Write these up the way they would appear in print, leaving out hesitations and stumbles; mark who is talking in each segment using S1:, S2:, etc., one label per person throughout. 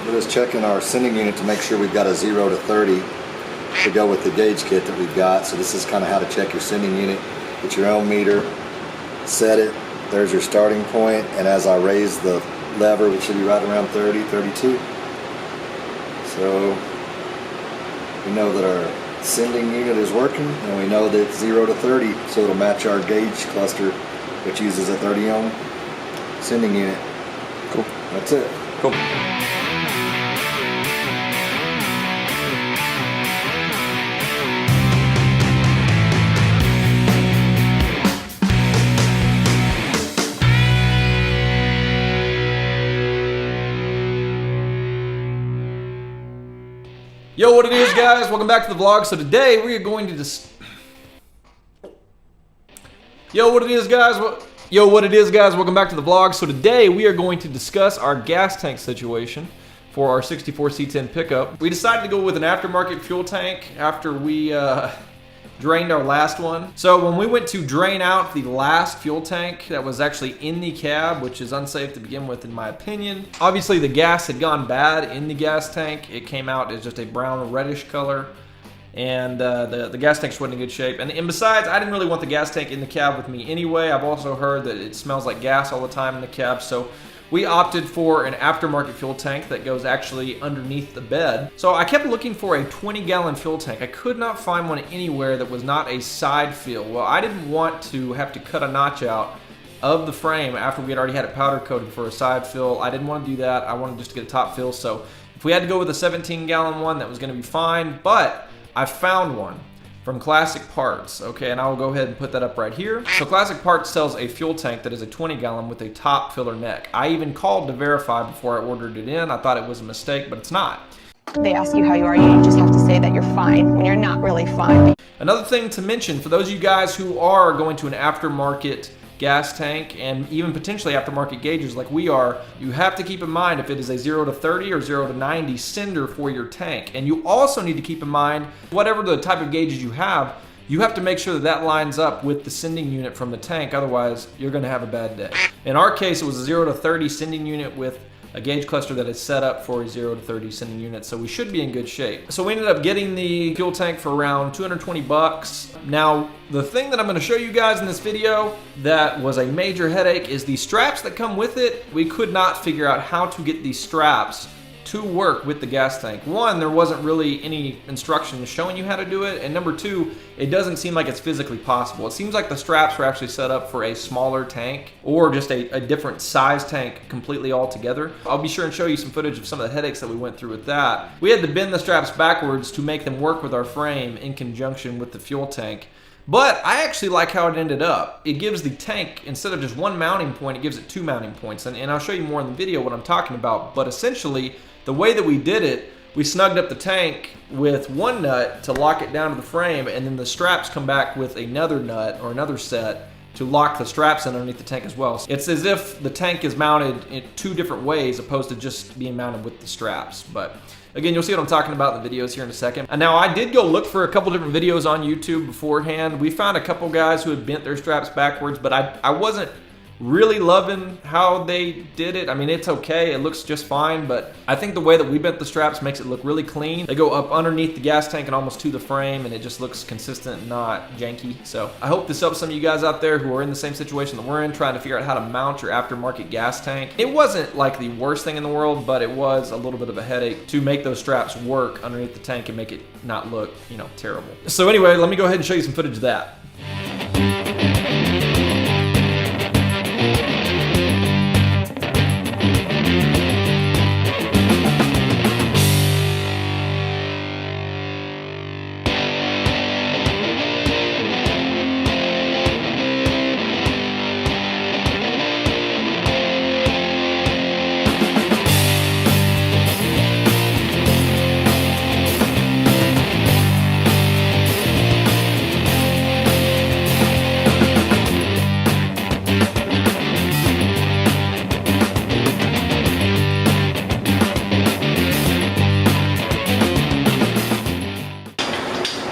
S1: We're just checking our sending unit to make sure we've got a 0 to 30 to go with the gauge kit that we've got. So this is kind of how to check your sending unit. Get your own meter, set it, there's your starting point, and as I raise the lever, it should be right around 30, 32. So we know that our sending unit is working, and we know that it's 0 to 30, so it'll match our gauge cluster, which uses a 30 ohm sending unit.
S2: Cool.
S1: That's it.
S2: Cool. Yo, what it is, guys? Welcome back to the vlog. So today we are going to Welcome back to the vlog. So today we are going to discuss our gas tank situation for our 64 C10 pickup. We decided to go with an aftermarket fuel tank after we drained our last one. So when we went to drain out the last fuel tank that was actually in the cab, which is unsafe to begin with in my opinion, obviously the gas had gone bad in the gas tank. It came out as just a brown reddish color, and the gas tank's wasn't in good shape. And besides, I didn't really want the gas tank in the cab with me anyway. I've also heard that it smells like gas all the time in the cab, so we opted for an aftermarket fuel tank that goes actually underneath the bed. So I kept looking for a 20-gallon fuel tank. I could not find one anywhere that was not a side fill. Well, I didn't want to have to cut a notch out of the frame after we had already had it powder coated for a side fill. I didn't want to do that. I wanted just to get a top fill. So if we had to go with a 17-gallon one, that was going to be fine. But I found one from Classic Parts, okay, and I will go ahead and put that up right here. So Classic Parts sells a fuel tank that is a 20-gallon with a top filler neck. I even called to verify before I ordered it in. I thought it was a mistake, but it's not.
S3: They ask you how you are, you just have to say that you're fine when you're not really fine.
S2: Another thing to mention, for those of you guys who are going to an aftermarket gas tank and even potentially aftermarket gauges like we are, you have to keep in mind if it is a 0 to 30 or 0 to 90 sender for your tank. And you also need to keep in mind, whatever the type of gauges you have to make sure that that lines up with the sending unit from the tank, otherwise you're going to have a bad day. In our case, it was a 0 to 30 sending unit with a gauge cluster that is set up for a 0 to 30 sending unit, so we should be in good shape. So we ended up getting the fuel tank for around 220 bucks. Now, the thing that I'm gonna show you guys in this video that was a major headache is the straps that come with it. We could not figure out how to get these straps to work with the gas tank. One, there wasn't really any instructions showing you how to do it, and number two, it doesn't seem like it's physically possible. It seems like the straps were actually set up for a smaller tank or just a different size tank completely altogether. I'll be sure and show you some footage of some of the headaches that we went through with that. We had to bend the straps backwards to make them work with our frame in conjunction with the fuel tank. But I actually like how it ended up. It gives the tank, instead of just one mounting point, it gives it two mounting points. And I'll show you more in the video what I'm talking about. But essentially, the way that we did it, we snugged up the tank with one nut to lock it down to the frame, and then the straps come back with another nut or another set to lock the straps in underneath the tank as well. So it's as if the tank is mounted in two different ways opposed to just being mounted with the straps. But again, you'll see what I'm talking about in the videos here in a second. And now I did go look for a couple different videos on YouTube beforehand. We found a couple guys who had bent their straps backwards, but I wasn't really loving how they did it. I mean, it's okay, it looks just fine, but I think the way that we bent the straps makes it look really clean. They go up underneath the gas tank and almost to the frame, and it just looks consistent and not janky. So I hope this helps some of you guys out there who are in the same situation that we're in, trying to figure out how to mount your aftermarket gas tank. It wasn't like the worst thing in the world, but it was a little bit of a headache to make those straps work underneath the tank and make it not look, you know, terrible. So anyway, let me go ahead and show you some footage of that.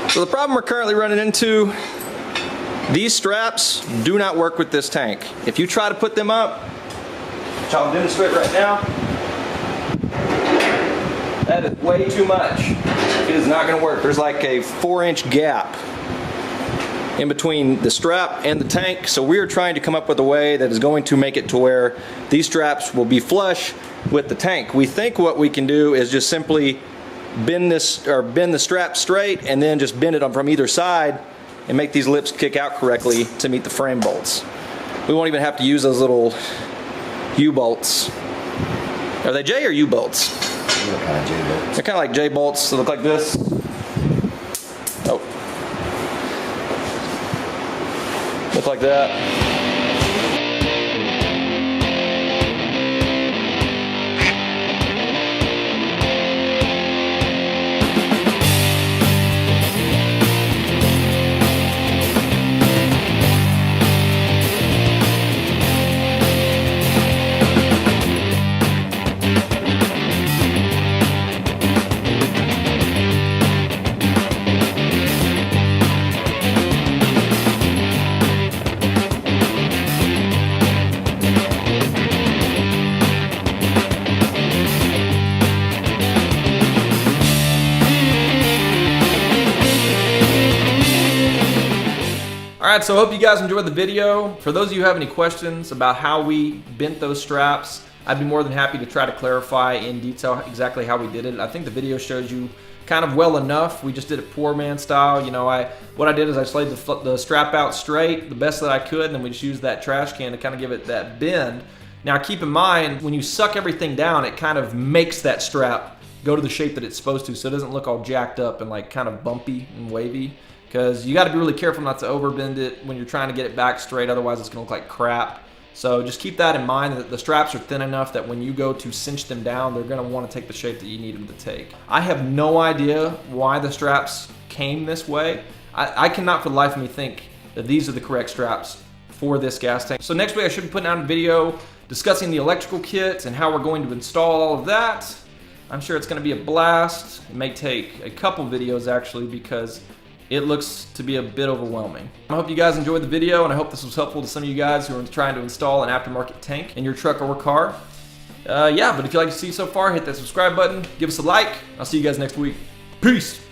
S2: So the problem we're currently running into, these straps do not work with this tank. If you try to put them up, which I'll demonstrate right now, That is way too much. It is not going to work. There's like a 4-inch gap in between the strap and the tank, so we're trying to come up with a way that is going to make it to where these straps will be flush with the tank. We think what we can do is just simply bend the strap straight and then just bend it from either side and make these lips kick out correctly to meet the frame bolts. We won't even have to use those little U-bolts. Are they J or U-bolts?
S1: They're kind of J-bolts.
S2: They're kind of like J-bolts. They look like this. Oh. Look like that. Alright, so I hope you guys enjoyed the video. For those of you who have any questions about how we bent those straps, I'd be more than happy to try to clarify in detail exactly how we did it. I think the video shows you kind of well enough. We just did it poor man style. You know, what I did is I just laid the strap out straight the best that I could, and then we just used that trash can to kind of give it that bend. Now keep in mind, when you suck everything down, it kind of makes that strap go to the shape that it's supposed to, so it doesn't look all jacked up and like kind of bumpy and wavy. Because you got to be really careful not to overbend it when you're trying to get it back straight, otherwise it's going to look like crap. So just keep that in mind, that the straps are thin enough that when you go to cinch them down, they're going to want to take the shape that you need them to take. I have no idea why the straps came this way. I cannot for the life of me think that these are the correct straps for this gas tank. So next week I should be putting out a video discussing the electrical kit and how we're going to install all of that. I'm sure it's going to be a blast. It may take a couple videos actually, because it looks to be a bit overwhelming. I hope you guys enjoyed the video, and I hope this was helpful to some of you guys who are trying to install an aftermarket tank in your truck or car. Yeah, but if you like to see so far, hit that subscribe button, give us a like. I'll see you guys next week. Peace!